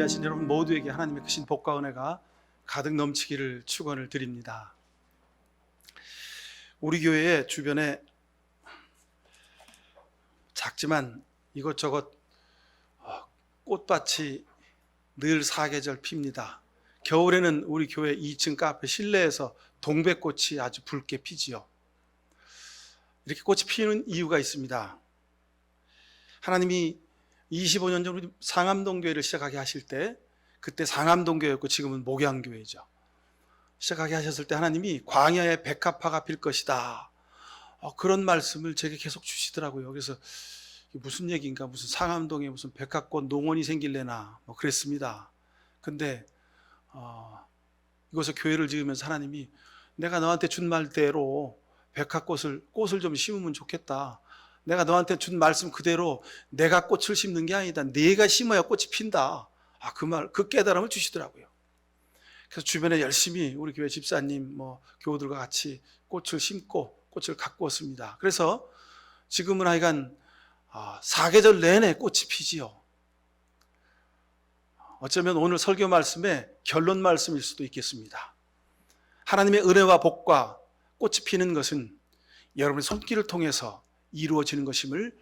예배하신 여러분 모두에게 하나님의 크신 복과 은혜가 가득 넘치기를 축원을 드립니다. 우리 교회 주변에 작지만 이것저것 꽃밭이 늘 사계절 핍니다. 겨울에는 우리 교회 2층 카페 실내에서 동백꽃이 아주 붉게 피지요. 이렇게 꽃이 피는 이유가 있습니다. 하나님이 25년 전 우리 상암동 교회를 시작하게 하실 때, 그때 상암동 교회였고 지금은 목양교회죠. 시작하게 하셨을 때 하나님이 광야에 백합화가 필 것이다, 그런 말씀을 제게 계속 주시더라고요. 그래서 무슨 얘기인가, 무슨 상암동에 무슨 백합꽃 농원이 생길래나 그랬습니다. 근데 이곳에 교회를 지으면서 하나님이 내가 너한테 준 말대로 꽃을 좀 심으면 좋겠다. 내가 너한테 준 말씀 그대로 내가 꽃을 심는 게 아니다. 네가 심어야 꽃이 핀다. 그 깨달음을 주시더라고요. 그래서 주변에 열심히 우리 교회 집사님, 교우들과 같이 꽃을 심고 꽃을 가꾸었습니다. 그래서 지금은 하여간 사계절 내내 꽃이 피지요. 어쩌면 오늘 설교 말씀의 결론 말씀일 수도 있겠습니다. 하나님의 은혜와 복과 꽃이 피는 것은 여러분의 손길을 통해서 이루어지는 것임을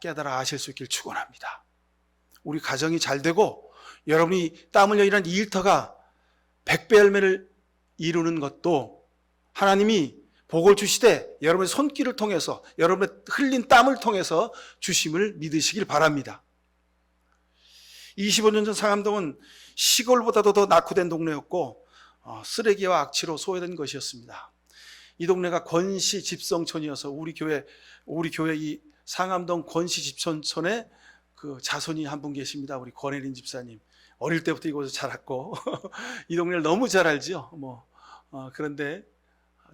깨달아 아실 수 있길 축원합니다. 우리 가정이 잘 되고 여러분이 땀 흘려 일한 이 일터가 100배 열매를 이루는 것도 하나님이 복을 주시되 여러분의 손길을 통해서, 여러분의 흘린 땀을 통해서 주심을 믿으시길 바랍니다. 25년 전 상암동은 시골보다도 더 낙후된 동네였고 쓰레기와 악취로 소외된 것이었습니다. 이 동네가 권씨 집성촌이어서 우리 교회 이 상암동 권씨 집성촌에 그 자손이 한 분 계십니다. 우리 권혜린 집사님. 어릴 때부터 이곳에서 자랐고 이 동네를 너무 잘 알죠. 그런데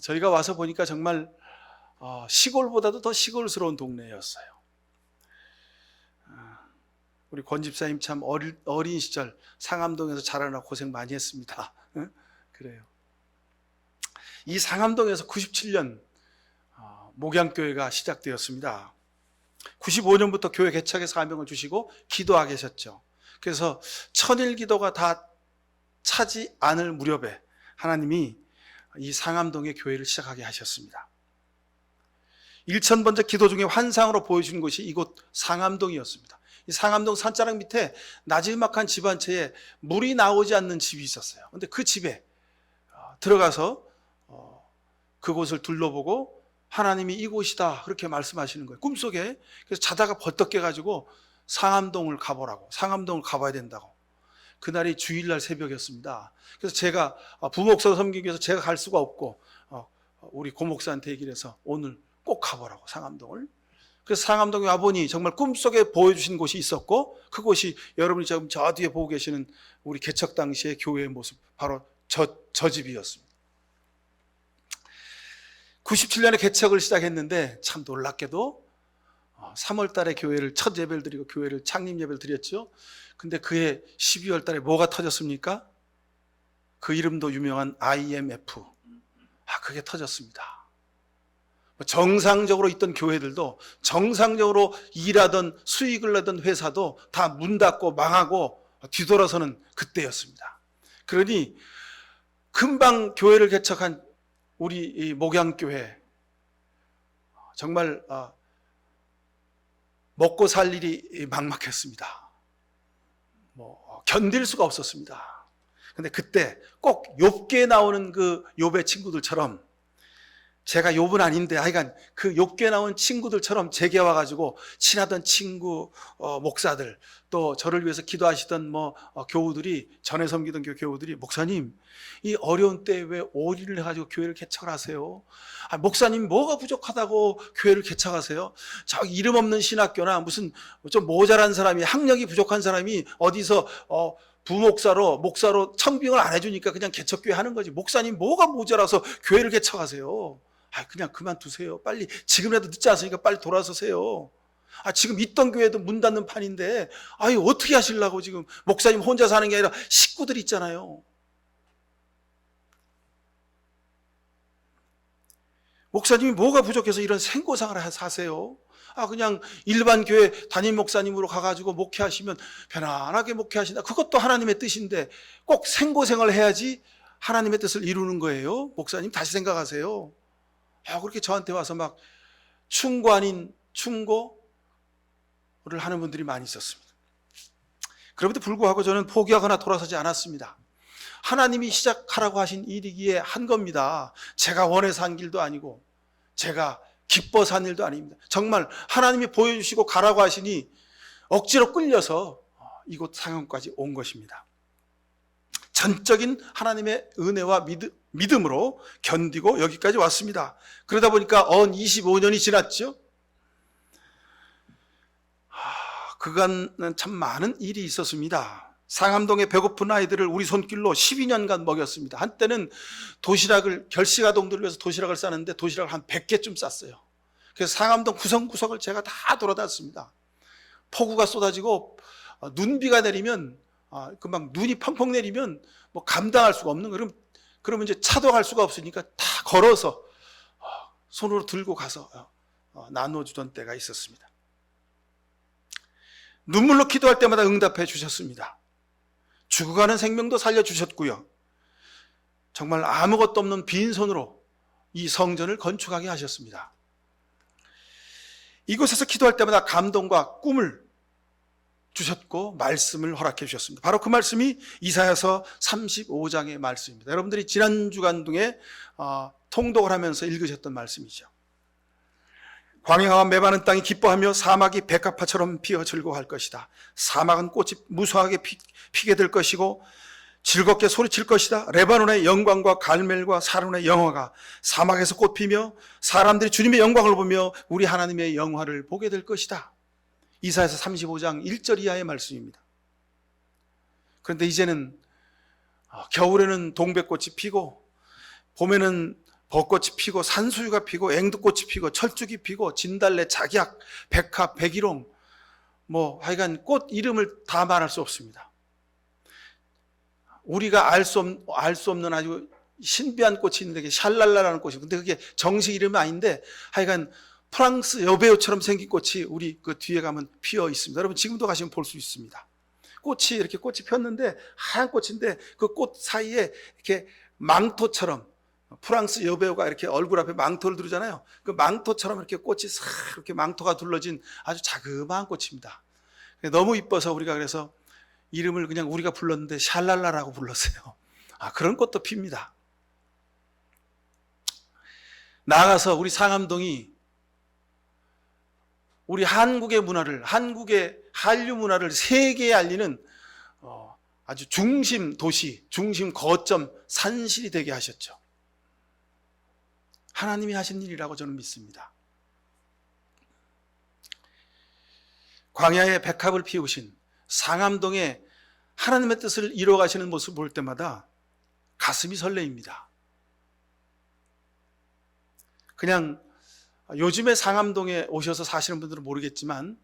저희가 와서 보니까 정말 시골보다도 더 시골스러운 동네였어요. 우리 권 집사님 참 어린 시절 상암동에서 자라나 고생 많이 했습니다. 그래요. 이 상암동에서 97년 목양교회가 시작되었습니다. 95년부터 교회 개척의 사명을 주시고 기도하게 하셨죠. 그래서 천일기도가 다 차지 않을 무렵에 하나님이 이 상암동의 교회를 시작하게 하셨습니다. 1000번째 기도 중에 환상으로 보여준 곳이 이곳 상암동이었습니다. 이 상암동 산자락 밑에 나지막한 집 한 채에 물이 나오지 않는 집이 있었어요. 그런데 그 집에 들어가서 그곳을 둘러보고 하나님이 이곳이다 그렇게 말씀하시는 거예요. 꿈속에. 그래서 자다가 벌떡 깨가지고 상암동을 가보라고, 상암동을 가봐야 된다고. 그날이 주일날 새벽이었습니다. 그래서 제가 부목사 섬기기 위해서 제가 갈 수가 없고 우리 고목사한테 얘기를 해서 오늘 꼭 가보라고, 상암동을. 그래서 상암동에 와보니 정말 꿈속에 보여주신 곳이 있었고, 그곳이 여러분이 지금 저 뒤에 보고 계시는 우리 개척 당시의 교회의 모습, 바로 저 집이었습니다. 97년에 개척을 시작했는데 참 놀랍게도 3월 달에 교회를 첫 예배를 드리고 교회를 창립 예배를 드렸죠. 근데 그해 12월 달에 뭐가 터졌습니까? 그 이름도 유명한 IMF. 그게 터졌습니다. 정상적으로 있던 교회들도, 정상적으로 일하던 수익을 내던 회사도 다 문 닫고 망하고 뒤돌아서는 그때였습니다. 그러니 금방 교회를 개척한 우리 이 목양교회, 정말 먹고 살 일이 막막했습니다. 견딜 수가 없었습니다. 근데 그때 꼭 욥기에 나오는 그 욥의 친구들처럼, 제가 욥은 아닌데 하여간 그 욥기에 나온 친구들처럼 제게 와가지고 친하던 친구, 목사들, 또 저를 위해서 기도하시던 교우들이, 전에 섬기던 교우들이, 목사님 이 어려운 때에 왜 오리를 해가지고 교회를 개척을 하세요? 목사님 뭐가 부족하다고 교회를 개척하세요? 저 이름 없는 신학교나 무슨 좀 모자란 사람이, 학력이 부족한 사람이 어디서 목사로 청빙을 안 해주니까 그냥 개척교회 하는 거지. 목사님 뭐가 모자라서 교회를 개척하세요? 그냥 그만두세요. 빨리, 지금이라도 늦지 않으니까 빨리 돌아서세요. 지금 있던 교회도 문 닫는 판인데 어떻게 하시려고, 지금 목사님 혼자 사는 게 아니라 식구들 있잖아요. 목사님이 뭐가 부족해서 이런 생고생활을 하세요? 그냥 일반 교회 담임 목사님으로 가가지고 목회하시면 편안하게 목회하신다. 그것도 하나님의 뜻인데 꼭 생고생활을 해야지 하나님의 뜻을 이루는 거예요? 목사님 다시 생각하세요. 그렇게 저한테 와서 막 충고 아닌 충고를 하는 분들이 많이 있었습니다. 그럼에도 불구하고 저는 포기하거나 돌아서지 않았습니다. 하나님이 시작하라고 하신 일이기에 한 겁니다. 제가 원해서 한 길도 아니고 제가 기뻐서 한 일도 아닙니다. 정말 하나님이 보여주시고 가라고 하시니 억지로 끌려서 이곳 상암까지 온 것입니다. 전적인 하나님의 은혜와 믿음으로 견디고 여기까지 왔습니다. 그러다 보니까 25년이 지났죠. 그간은 참 많은 일이 있었습니다. 상암동의 배고픈 아이들을 우리 손길로 12년간 먹였습니다. 한때는 도시락을, 결식아동들을 위해서 도시락을 싸는데 도시락을 한 100개쯤 쌌어요. 그래서 상암동 구석구석을 제가 다 돌아다녔습니다. 폭우가 쏟아지고 눈비가 내리면 막 눈이 펑펑 내리면 뭐 감당할 수가 없는 거예요. 그러면 이제 차도 갈 수가 없으니까 다 걸어서 손으로 들고 가서 나눠주던 때가 있었습니다. 눈물로 기도할 때마다 응답해 주셨습니다. 죽어가는 생명도 살려주셨고요. 정말 아무것도 없는 빈손으로 이 성전을 건축하게 하셨습니다. 이곳에서 기도할 때마다 감동과 꿈을 주셨고 말씀을 허락해 주셨습니다. 바로 그 말씀이 이사야서 35장의 말씀입니다. 여러분들이 지난 주간 중에 통독을 하면서 읽으셨던 말씀이죠. 광야와 메마른 땅이 기뻐하며 사막이 백합화처럼 피어 즐거워할 것이다. 사막은 꽃이 무수하게 피게 될 것이고 즐겁게 소리칠 것이다. 레바논의 영광과 갈멜과 사론의 영화가 사막에서 꽃피며 사람들이 주님의 영광을 보며 우리 하나님의 영화를 보게 될 것이다. 이사야서 35장 1절 이하의 말씀입니다. 그런데 이제는 겨울에는 동백꽃이 피고 봄에는 벚꽃이 피고 산수유가 피고 앵두꽃이 피고 철쭉이 피고 진달래, 작약, 백합, 백일홍 하여간 꽃 이름을 다 말할 수 없습니다. 우리가 알 수 없는 아주 신비한 꽃이 있는데 그게 샬랄라라는 꽃이, 근데 그게 정식 이름은 아닌데 하여간 프랑스 여배우처럼 생긴 꽃이 우리 그 뒤에 가면 피어 있습니다. 여러분 지금도 가시면 볼 수 있습니다. 꽃이 폈는데 하얀 꽃인데 그 꽃 사이에 이렇게 망토처럼 프랑스 여배우가 이렇게 얼굴 앞에 망토를 두르잖아요. 그 망토처럼 이렇게 꽃이 싹 이렇게 망토가 둘러진 아주 자그마한 꽃입니다. 너무 이뻐서 우리가 그래서 이름을 그냥 우리가 불렀는데 샬랄라라고 불렀어요. 그런 꽃도 핍니다. 나아가서 우리 상암동이 우리 한국의 문화를, 한국의 한류 문화를 세계에 알리는 아주 중심 도시, 중심 거점, 산실이 되게 하셨죠. 하나님이 하신 일이라고 저는 믿습니다. 광야에 백합을 피우신 상암동에 하나님의 뜻을 이루어가시는 모습을 볼 때마다 가슴이 설레입니다. 그냥 요즘에 상암동에 오셔서 사시는 분들은 모르겠지만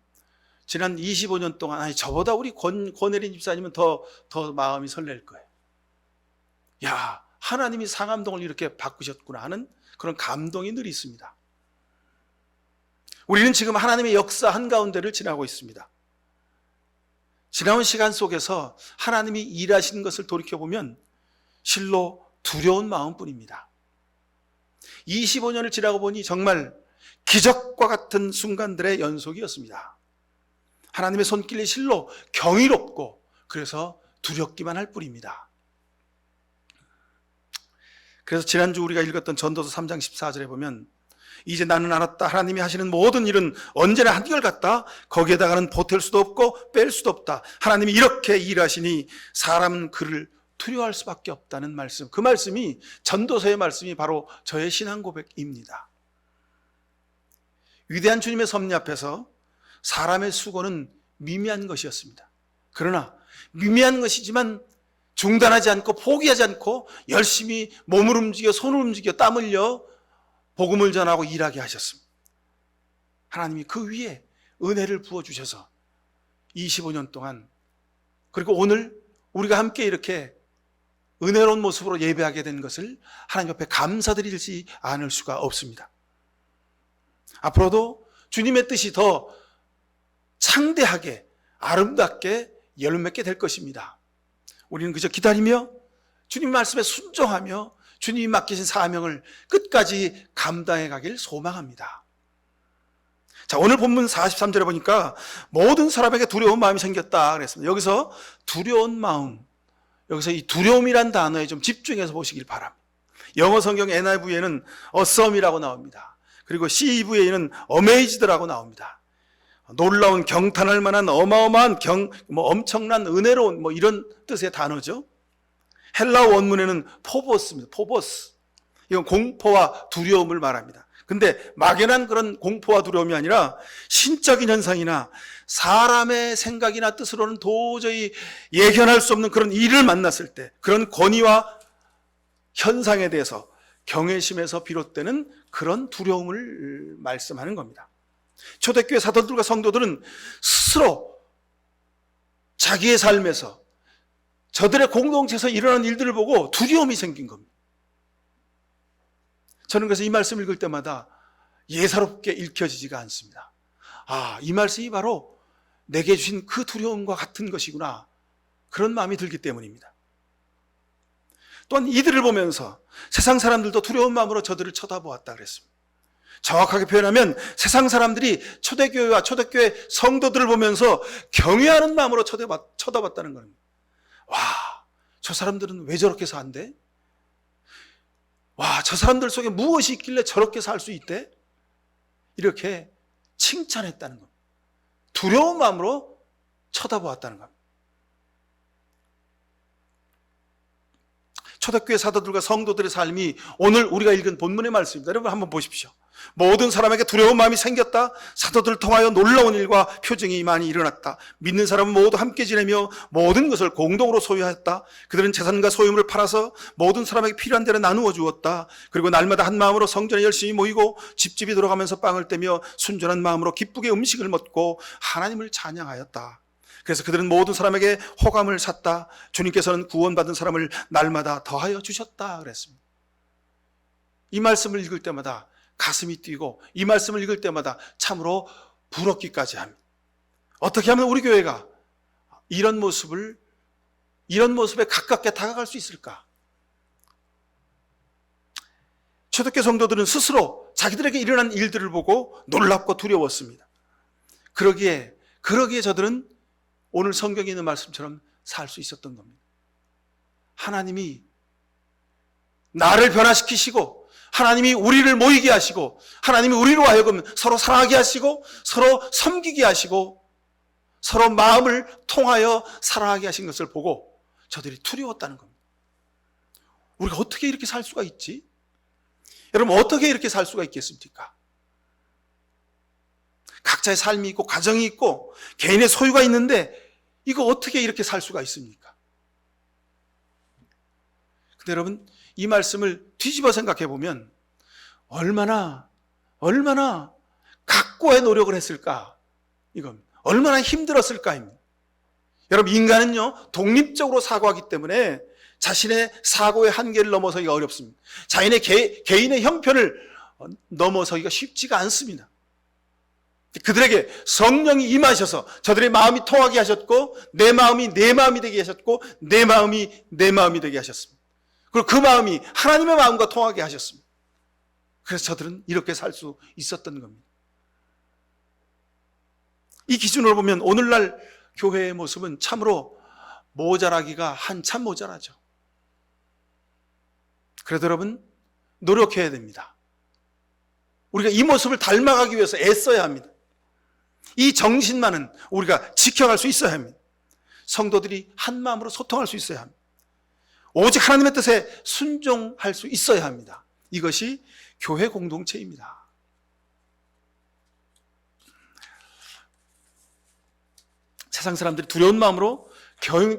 지난 25년 동안 저보다 우리 권혜린 집사님은 더 마음이 설렐 거예요. 야, 하나님이 상암동을 이렇게 바꾸셨구나 하는 그런 감동이 늘 있습니다. 우리는 지금 하나님의 역사 한가운데를 지나고 있습니다. 지나온 시간 속에서 하나님이 일하신 것을 돌이켜보면 실로 두려운 마음뿐입니다. 25년을 지나고 보니 정말 기적과 같은 순간들의 연속이었습니다. 하나님의 손길이 실로 경이롭고 그래서 두렵기만 할 뿐입니다. 그래서 지난주 우리가 읽었던 전도서 3장 14절에 보면 이제 나는 알았다. 하나님이 하시는 모든 일은 언제나 한결같다. 거기에다가는 보탤 수도 없고 뺄 수도 없다. 하나님이 이렇게 일하시니 사람은 그를 두려워할 수밖에 없다는 말씀. 그 말씀이 전도서의 말씀이 바로 저의 신앙 고백입니다. 위대한 주님의 섭리 앞에서 사람의 수고는 미미한 것이었습니다. 그러나 미미한 것이지만 중단하지 않고 포기하지 않고 열심히 몸을 움직여 손을 움직여 땀 흘려 복음을 전하고 일하게 하셨습니다. 하나님이 그 위에 은혜를 부어주셔서 25년 동안 그리고 오늘 우리가 함께 이렇게 은혜로운 모습으로 예배하게 된 것을 하나님 앞에 감사드리지 않을 수가 없습니다. 앞으로도 주님의 뜻이 더 창대하게 아름답게 열매맺게 될 것입니다. 우리는 그저 기다리며 주님 말씀에 순종하며 주님이 맡기신 사명을 끝까지 감당해 가길 소망합니다. 자, 오늘 본문 43절에 보니까 모든 사람에게 두려운 마음이 생겼다 그랬습니다. 여기서 두려운 마음, 여기서 이 두려움이란 단어에 좀 집중해서 보시길 바랍니다. 영어 성경 NIV에는 awesome이라고 나옵니다. 그리고 CEV에는 amazed라고 나옵니다. 놀라운, 경탄할 만한, 어마어마한, 엄청난, 은혜로운 이런 뜻의 단어죠. 헬라어 원문에는 포보스입니다. 포보스. 이건 공포와 두려움을 말합니다. 근데 막연한 그런 공포와 두려움이 아니라 신적인 현상이나 사람의 생각이나 뜻으로는 도저히 예견할 수 없는 그런 일을 만났을 때 그런 권위와 현상에 대해서 경외심에서 비롯되는 그런 두려움을 말씀하는 겁니다. 초대교회 사도들과 성도들은 스스로 자기의 삶에서 저들의 공동체에서 일어난 일들을 보고 두려움이 생긴 겁니다. 저는 그래서 이 말씀 읽을 때마다 예사롭게 읽혀지지가 않습니다. 아, 이 말씀이 바로 내게 주신 그 두려움과 같은 것이구나. 그런 마음이 들기 때문입니다. 또한 이들을 보면서 세상 사람들도 두려운 마음으로 저들을 쳐다보았다 그랬습니다. 정확하게 표현하면 세상 사람들이 초대교회와 초대교회 성도들을 보면서 경외하는 마음으로 쳐다봤다는 겁니다. 와, 저 사람들은 왜 저렇게 산대? 와, 저 사람들 속에 무엇이 있길래 저렇게 살 수 있대? 이렇게 칭찬했다는 겁니다. 두려운 마음으로 쳐다보았다는 겁니다. 초대교회 사도들과 성도들의 삶이 오늘 우리가 읽은 본문의 말씀입니다. 여러분 한번 보십시오. 모든 사람에게 두려운 마음이 생겼다. 사도들을 통하여 놀라운 일과 표징이 많이 일어났다. 믿는 사람은 모두 함께 지내며 모든 것을 공동으로 소유하였다. 그들은 재산과 소유물을 팔아서 모든 사람에게 필요한 대로 나누어 주었다. 그리고 날마다 한 마음으로 성전에 열심히 모이고 집집이 돌아가면서 빵을 떼며 순전한 마음으로 기쁘게 음식을 먹고 하나님을 찬양하였다. 그래서 그들은 모든 사람에게 호감을 샀다. 주님께서는 구원받은 사람을 날마다 더하여 주셨다 그랬습니다. 이 말씀을 읽을 때마다 가슴이 뛰고 이 말씀을 읽을 때마다 참으로 부럽기까지 합니다. 어떻게 하면 우리 교회가 이런 모습에 가깝게 다가갈 수 있을까? 초대교회 성도들은 스스로 자기들에게 일어난 일들을 보고 놀랍고 두려웠습니다. 그러기에 저들은 오늘 성경에 있는 말씀처럼 살 수 있었던 겁니다. 하나님이 나를 변화시키시고 하나님이 우리를 모이게 하시고 하나님이 우리로 하여금 서로 사랑하게 하시고 서로 섬기게 하시고 서로 마음을 통하여 사랑하게 하신 것을 보고 저들이 두려웠다는 겁니다. 우리가 어떻게 이렇게 살 수가 있지? 여러분 어떻게 이렇게 살 수가 있겠습니까? 각자의 삶이 있고 가정이 있고 개인의 소유가 있는데 이거 어떻게 이렇게 살 수가 있습니까? 근데 여러분 이 말씀을 뒤집어 생각해 보면 얼마나 각고의 노력을 했을까? 이건 얼마나 힘들었을까입니다. 여러분 인간은요 독립적으로 사고하기 때문에 자신의 사고의 한계를 넘어서기가 어렵습니다. 자신의 개인의 형편을 넘어서기가 쉽지가 않습니다. 그들에게 성령이 임하셔서 저들의 마음이 통하게 하셨고 내 마음이 내 마음이 되게 하셨고 내 마음이 내 마음이 되게 하셨습니다. 그리고 그 마음이 하나님의 마음과 통하게 하셨습니다. 그래서 저들은 이렇게 살 수 있었던 겁니다. 이 기준으로 보면 오늘날 교회의 모습은 참으로 모자라기가 한참 모자라죠. 그래도 여러분 노력해야 됩니다. 우리가 이 모습을 닮아가기 위해서 애써야 합니다. 이 정신만은 우리가 지켜갈 수 있어야 합니다. 성도들이 한 마음으로 소통할 수 있어야 합니다. 오직 하나님의 뜻에 순종할 수 있어야 합니다. 이것이 교회 공동체입니다. 세상 사람들이 두려운 마음으로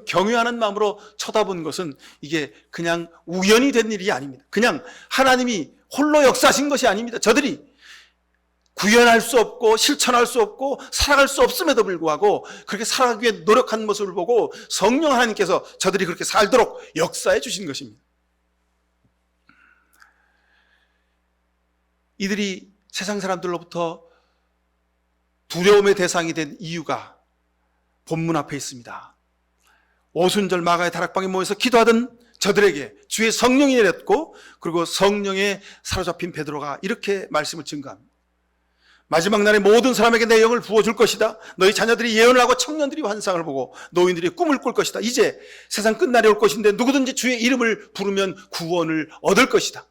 경외하는 마음으로 쳐다본 것은 이게 그냥 우연히 된 일이 아닙니다. 그냥 하나님이 홀로 역사하신 것이 아닙니다. 저들이 구현할 수 없고 실천할 수 없고 살아갈 수 없음에도 불구하고 그렇게 살아가기 위해 노력한 모습을 보고 성령 하나님께서 저들이 그렇게 살도록 역사해 주신 것입니다. 이들이 세상 사람들로부터 두려움의 대상이 된 이유가 본문 앞에 있습니다. 오순절 마가의 다락방에 모여서 기도하던 저들에게 주의 성령이 내렸고, 그리고 성령에 사로잡힌 베드로가 이렇게 말씀을 증거합니다. 마지막 날에 모든 사람에게 내 영을 부어줄 것이다. 너희 자녀들이 예언을 하고 청년들이 환상을 보고 노인들이 꿈을 꿀 것이다. 이제 세상 끝날이 올 것인데 누구든지 주의 이름을 부르면 구원을 얻을 것이다.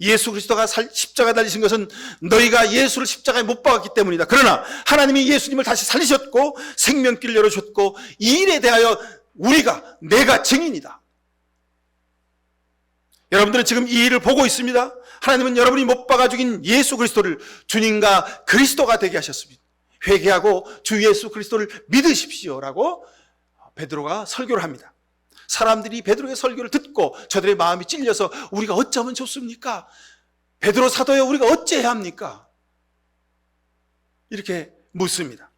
예수 그리스도가 십자가에 달리신 것은 너희가 예수를 십자가에 못 박았기 때문이다. 그러나 하나님이 예수님을 다시 살리셨고 생명길을 열어주셨고 이 일에 대하여 내가 증인이다. 여러분들은 지금 이 일을 보고 있습니다. 하나님은 여러분이 못 박아 죽인 예수 그리스도를 주님과 그리스도가 되게 하셨습니다. 회개하고 주 예수 그리스도를 믿으십시오라고 베드로가 설교를 합니다. 사람들이 베드로의 설교를 듣고 저들의 마음이 찔려서 우리가 어쩌면 좋습니까? 베드로 사도여 우리가 어찌해야 합니까? 이렇게 묻습니다.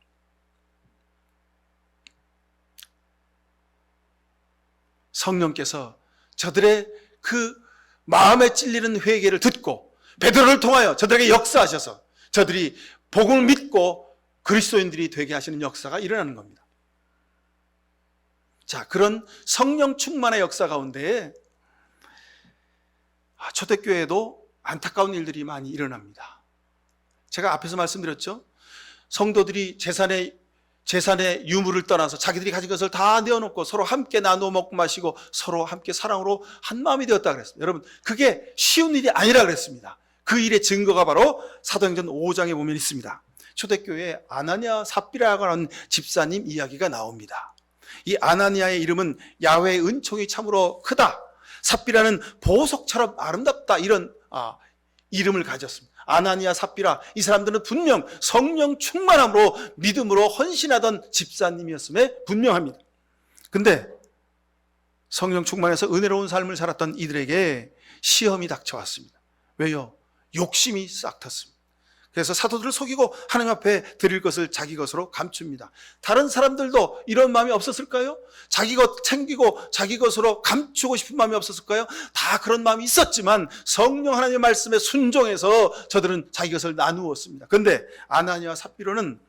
성령께서 저들의 그 마음에 찔리는 회개를 듣고 베드로를 통하여 저들에게 역사하셔서 저들이 복음을 믿고 그리스도인들이 되게 하시는 역사가 일어나는 겁니다. 자, 그런 성령 충만의 역사 가운데 초대교회에도 안타까운 일들이 많이 일어납니다. 제가 앞에서 말씀드렸죠. 성도들이 재산의 유무를 떠나서 자기들이 가진 것을 다 내어놓고 서로 함께 나누어 먹고 마시고 서로 함께 사랑으로 한 마음이 되었다 그랬습니다. 여러분, 그게 쉬운 일이 아니라 그랬습니다. 그 일의 증거가 바로 사도행전 5장에 보면 있습니다. 초대교회에 아나니아 삽비라고 하는 집사님 이야기가 나옵니다. 이 아나니아의 이름은 야훼의 은총이 참으로 크다, 삽비라는 보석처럼 아름답다, 이런 이름을 가졌습니다. 아나니아 삽비라, 이 사람들은 분명 성령 충만함으로 믿음으로 헌신하던 집사님이었음에 분명합니다. 근데 성령 충만해서 은혜로운 삶을 살았던 이들에게 시험이 닥쳐왔습니다. 왜요? 욕심이 싹 텄습니다. 그래서 사도들을 속이고 하나님 앞에 드릴 것을 자기 것으로 감춥니다. 다른 사람들도 이런 마음이 없었을까요? 자기 것 챙기고 자기 것으로 감추고 싶은 마음이 없었을까요? 다 그런 마음이 있었지만 성령 하나님의 말씀에 순종해서 저들은 자기 것을 나누었습니다. 그런데 아나니아와 삽비로는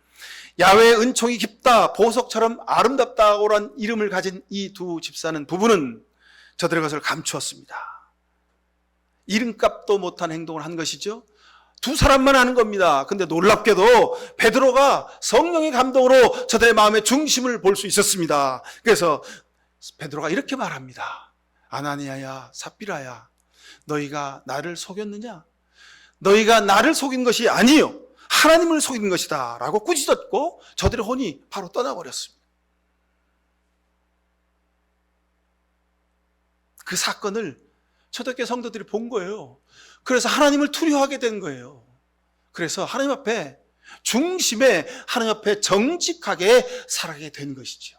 야훼의 은총이 깊다, 보석처럼 아름답다고란 이름을 가진 이 두 집사는 부부는 저들의 것을 감추었습니다. 이름값도 못한 행동을 한 것이죠. 두 사람만 하는 겁니다. 근데 놀랍게도 베드로가 성령의 감동으로 저들의 마음의 중심을 볼 수 있었습니다. 그래서 베드로가 이렇게 말합니다. 아나니아야, 삽비라야, 너희가 나를 속였느냐? 너희가 나를 속인 것이 아니요, 하나님을 속인 것이다 라고 꾸짖었고 저들의 혼이 바로 떠나버렸습니다. 그 사건을 초대교회 성도들이 본 거예요. 그래서 하나님을 두려워하게 된 거예요. 그래서 하나님 앞에 중심에 하나님 앞에 정직하게 살아가게 된 것이죠.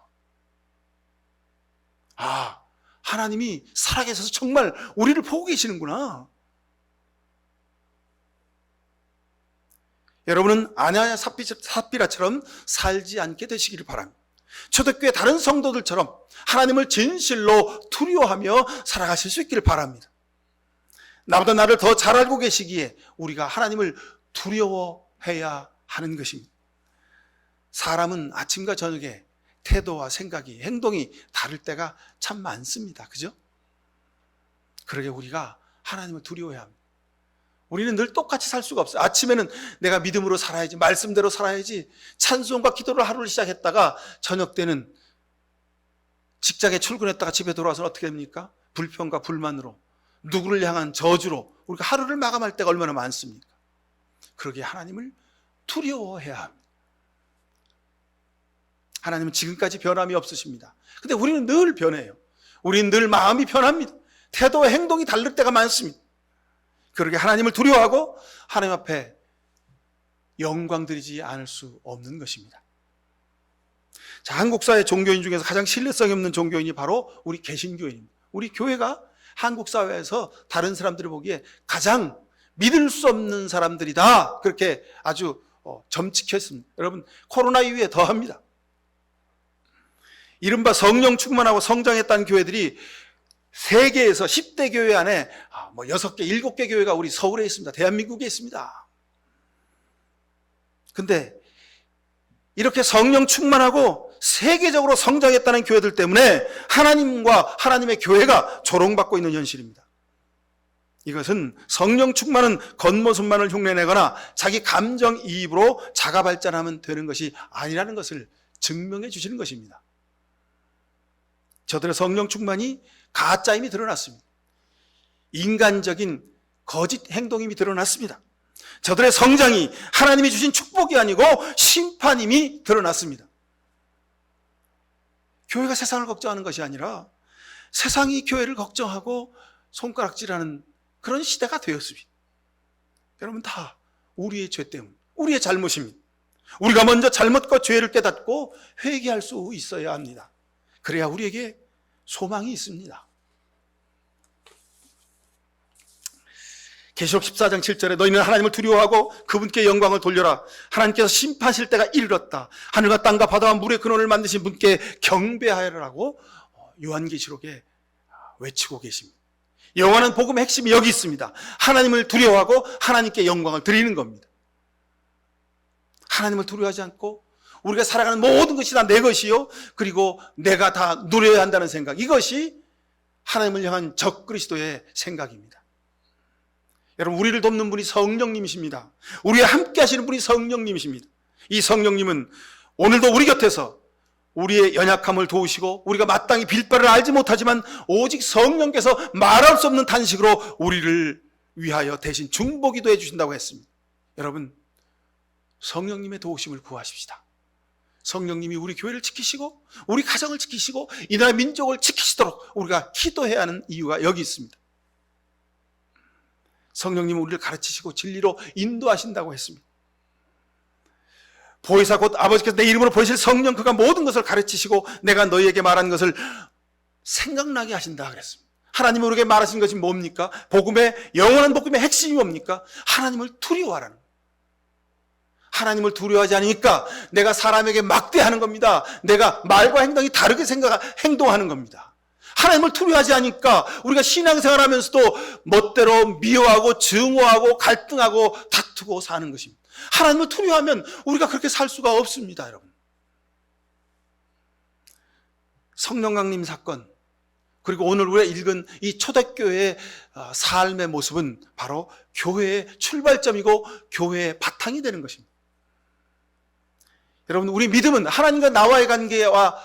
하나님이 살아계셔서 정말 우리를 보고 계시는구나. 여러분은 아나니아 삽비라처럼 살지 않게 되시기를 바랍니다. 초대교회 다른 성도들처럼 하나님을 진실로 두려워하며 살아가실 수 있기를 바랍니다. 나보다 나를 더 잘 알고 계시기에 우리가 하나님을 두려워해야 하는 것입니다. 사람은 아침과 저녁에 태도와 생각이, 행동이 다를 때가 참 많습니다. 그죠? 그러게 우리가 하나님을 두려워해야 합니다. 우리는 늘 똑같이 살 수가 없어요. 아침에는 내가 믿음으로 살아야지, 말씀대로 살아야지, 찬송과 기도로 하루를 시작했다가 저녁 때는 직장에 출근했다가 집에 돌아와서 어떻게 됩니까? 불평과 불만으로, 누구를 향한 저주로 우리가 하루를 마감할 때가 얼마나 많습니까? 그러기에 하나님을 두려워해야 합니다. 하나님은 지금까지 변함이 없으십니다. 근데 우리는 늘 변해요. 우리는 늘 마음이 변합니다. 태도와 행동이 다를 때가 많습니다. 그러게 하나님을 두려워하고 하나님 앞에 영광 드리지 않을 수 없는 것입니다. 자, 한국 사회 종교인 중에서 가장 신뢰성이 없는 종교인이 바로 우리 개신교인입니다. 우리 교회가 한국 사회에서 다른 사람들이 보기에 가장 믿을 수 없는 사람들이다, 그렇게 아주 점찍혀 있습니다. 여러분, 코로나 이후에 더합니다. 이른바 성령 충만하고 성장했다는 교회들이 세계에서 10대 교회 안에 6개, 7개 교회가 우리 서울에 있습니다. 대한민국에 있습니다. 근데 이렇게 성령 충만하고 세계적으로 성장했다는 교회들 때문에 하나님과 하나님의 교회가 조롱받고 있는 현실입니다. 이것은 성령 충만은 겉모습만을 흉내내거나 자기 감정이입으로 자가 발전하면 되는 것이 아니라는 것을 증명해 주시는 것입니다. 저들의 성령 충만이 가짜임이 드러났습니다. 인간적인 거짓 행동임이 드러났습니다. 저들의 성장이 하나님이 주신 축복이 아니고 심판임이 드러났습니다. 교회가 세상을 걱정하는 것이 아니라 세상이 교회를 걱정하고 손가락질하는 그런 시대가 되었습니다. 여러분, 다 우리의 죄 때문, 우리의 잘못입니다. 우리가 먼저 잘못과 죄를 깨닫고 회개할 수 있어야 합니다. 그래야 우리에게 소망이 있습니다. 계시록 14장 7절에 너희는 하나님을 두려워하고 그분께 영광을 돌려라. 하나님께서 심판하실 때가 이르렀다. 하늘과 땅과 바다와 물의 근원을 만드신 분께 경배하여라라고 요한계시록에 외치고 계십니다. 영원한 복음의 핵심이 여기 있습니다. 하나님을 두려워하고 하나님께 영광을 드리는 겁니다. 하나님을 두려워하지 않고 우리가 살아가는 모든 것이 다 내 것이요, 그리고 내가 다 누려야 한다는 생각, 이것이 하나님을 향한 적그리스도의 생각입니다. 여러분, 우리를 돕는 분이 성령님이십니다. 우리와 함께 하시는 분이 성령님이십니다. 이 성령님은 오늘도 우리 곁에서 우리의 연약함을 도우시고 우리가 마땅히 빌 바를 알지 못하지만 오직 성령께서 말할 수 없는 탄식으로 우리를 위하여 대신 중보기도 해주신다고 했습니다. 여러분, 성령님의 도우심을 구하십시다. 성령님이 우리 교회를 지키시고 우리 가정을 지키시고 이 나라 민족을 지키시도록 우리가 기도해야 하는 이유가 여기 있습니다. 성령님은 우리를 가르치시고 진리로 인도하신다고 했습니다. 보혜사 곧 아버지께서 내 이름으로 보내실 성령, 그가 모든 것을 가르치시고 내가 너희에게 말한 것을 생각나게 하신다 그랬습니다. 하나님이 우리에게 말하신 것이 뭡니까? 복음의, 영원한 복음의 핵심이 뭡니까? 하나님을 두려워하라는 거예요. 하나님을 두려워하지 않으니까 내가 사람에게 막대하는 겁니다. 내가 말과 행동이 다르게 행동하는 겁니다. 하나님을 두려워하지 않으니까 우리가 신앙생활하면서도 멋대로 미워하고 증오하고 갈등하고 다투고 사는 것입니다. 하나님을 두려워하면 우리가 그렇게 살 수가 없습니다, 여러분. 성령 강림 사건, 그리고 오늘 우리가 읽은 이 초대교회의 삶의 모습은 바로 교회의 출발점이고 교회의 바탕이 되는 것입니다. 여러분, 우리 믿음은 하나님과 나와의 관계와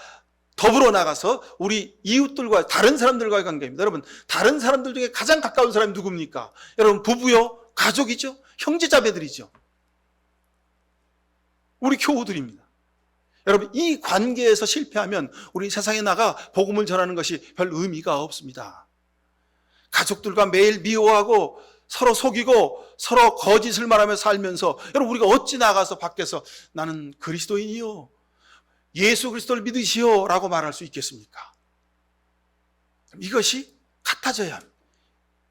더불어 나가서 우리 이웃들과 다른 사람들과의 관계입니다. 여러분, 다른 사람들 중에 가장 가까운 사람이 누굽니까? 여러분, 부부요? 가족이죠? 형제자매들이죠? 우리 교우들입니다. 여러분, 이 관계에서 실패하면 우리 세상에 나가 복음을 전하는 것이 별 의미가 없습니다. 가족들과 매일 미워하고 서로 속이고 서로 거짓을 말하며 살면서, 여러분, 우리가 어찌 나가서 밖에서 나는 그리스도인이요, 예수 그리스도를 믿으시오 라고 말할 수 있겠습니까? 이것이 같아져야 합니다.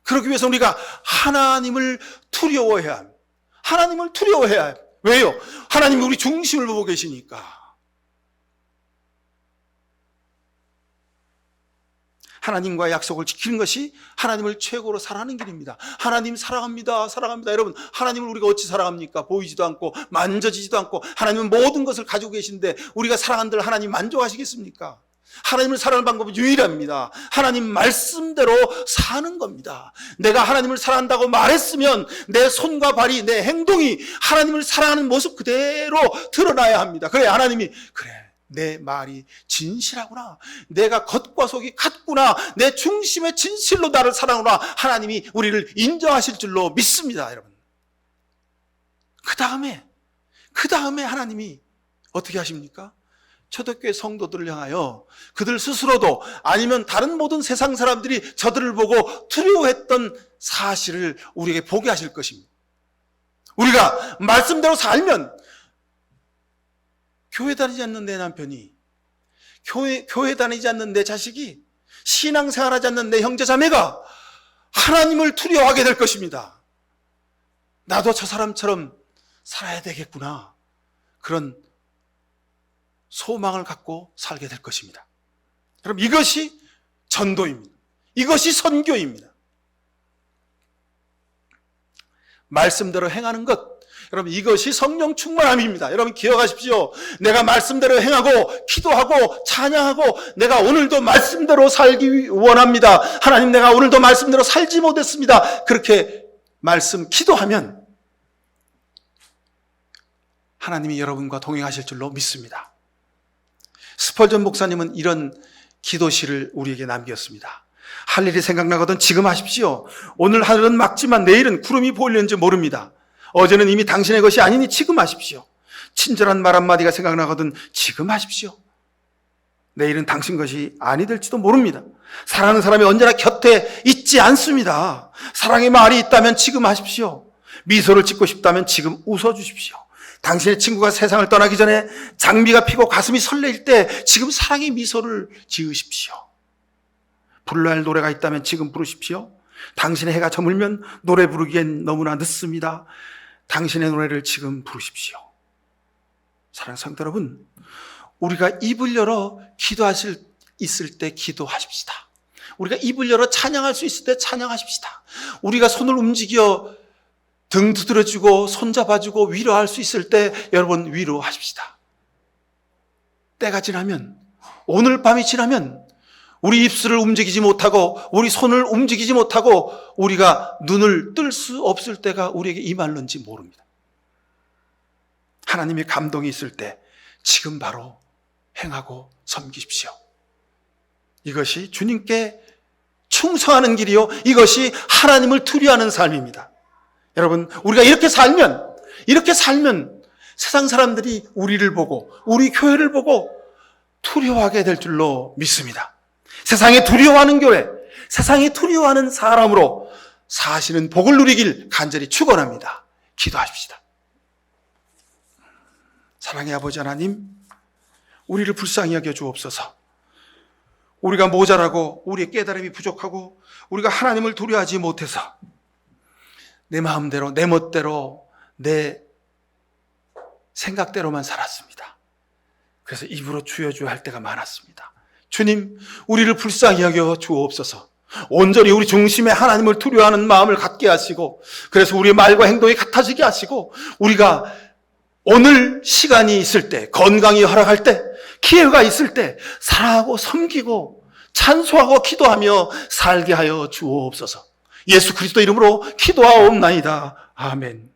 그러기 위해서 우리가 하나님을 두려워해야 합니다. 하나님을 두려워해야 합니다. 왜요? 하나님이 우리 중심을 보고 계시니까. 하나님과의 약속을 지키는 것이 하나님을 최고로 사랑하는 길입니다. 하나님 사랑합니다, 사랑합니다. 여러분, 하나님을 우리가 어찌 사랑합니까? 보이지도 않고 만져지지도 않고 하나님은 모든 것을 가지고 계신데 우리가 사랑한들 하나님 만족하시겠습니까? 하나님을 사랑하는 방법은 유일합니다. 하나님 말씀대로 사는 겁니다. 내가 하나님을 사랑한다고 말했으면 내 손과 발이, 내 행동이 하나님을 사랑하는 모습 그대로 드러나야 합니다. 그래야 하나님이, 그래, 내 말이 진실하구나, 내가 겉과 속이 같구나, 내 중심의 진실로 나를 사랑하구나, 하나님이 우리를 인정하실 줄로 믿습니다. 여러분, 그 다음에 하나님이 어떻게 하십니까? 초대교회 성도들을 향하여 그들 스스로도 아니면 다른 모든 세상 사람들이 저들을 보고 두려워했던 사실을 우리에게 보게 하실 것입니다. 우리가 말씀대로 살면 교회 다니지 않는 내 남편이, 교회 다니지 않는 내 자식이, 신앙생활하지 않는 내 형제자매가 하나님을 두려워하게 될 것입니다. 나도 저 사람처럼 살아야 되겠구나, 그런 소망을 갖고 살게 될 것입니다. 여러분, 이것이 전도입니다. 이것이 선교입니다. 말씀대로 행하는 것, 여러분 이것이 성령 충만함입니다. 여러분 기억하십시오. 내가 말씀대로 행하고 기도하고 찬양하고 내가 오늘도 말씀대로 살기 원합니다. 하나님 내가 오늘도 말씀대로 살지 못했습니다. 그렇게 기도하면 하나님이 여러분과 동행하실 줄로 믿습니다. 스펄전 목사님은 이런 기도시를 우리에게 남겼습니다. 할 일이 생각나거든 지금 하십시오. 오늘 하늘은 맑지만 내일은 구름이 보이려는지 모릅니다. 어제는 이미 당신의 것이 아니니 지금 하십시오. 친절한 말 한마디가 생각나거든 지금 하십시오. 내일은 당신 것이 아니 될지도 모릅니다. 사랑하는 사람이 언제나 곁에 있지 않습니다. 사랑의 말이 있다면 지금 하십시오. 미소를 짓고 싶다면 지금 웃어주십시오. 당신의 친구가 세상을 떠나기 전에 장미가 피고 가슴이 설레일 때 지금 사랑의 미소를 지으십시오. 불러야 할 노래가 있다면 지금 부르십시오. 당신의 해가 저물면 노래 부르기엔 너무나 늦습니다. 당신의 노래를 지금 부르십시오. 사랑하는 성도 여러분, 우리가 입을 열어 있을 때 기도하십시다. 우리가 입을 열어 찬양할 수 있을 때 찬양하십시다. 우리가 손을 움직여 등 두드려주고 손잡아주고 위로할 수 있을 때 여러분 위로하십시다. 때가 지나면, 오늘 밤이 지나면 우리 입술을 움직이지 못하고 우리 손을 움직이지 못하고 우리가 눈을 뜰 수 없을 때가 우리에게 임할는지 모릅니다. 하나님의 감동이 있을 때 지금 바로 행하고 섬기십시오. 이것이 주님께 충성하는 길이요, 이것이 하나님을 두려워하는 삶입니다. 여러분, 우리가 이렇게 살면 세상 사람들이 우리를 보고 우리 교회를 보고 두려워하게 될 줄로 믿습니다. 세상에 두려워하는 교회, 세상에 두려워하는 사람으로 사시는 복을 누리길 간절히 축원합니다. 기도하십시다. 사랑의 아버지 하나님, 우리를 불쌍히 여겨 주옵소서. 우리가 모자라고 우리의 깨달음이 부족하고 우리가 하나님을 두려워하지 못해서 내 마음대로 내 멋대로 내 생각대로만 살았습니다. 그래서 입으로 주여 주여 할 때가 많았습니다. 주님, 우리를 불쌍히 여겨 주옵소서. 온전히 우리 중심에 하나님을 두려워하는 마음을 갖게 하시고, 그래서 우리의 말과 행동이 같아지게 하시고, 우리가 오늘 시간이 있을 때, 건강이 허락할 때, 기회가 있을 때 사랑하고 섬기고 찬송하고 기도하며 살게 하여 주옵소서. 예수 그리스도 이름으로 기도하옵나이다. 아멘.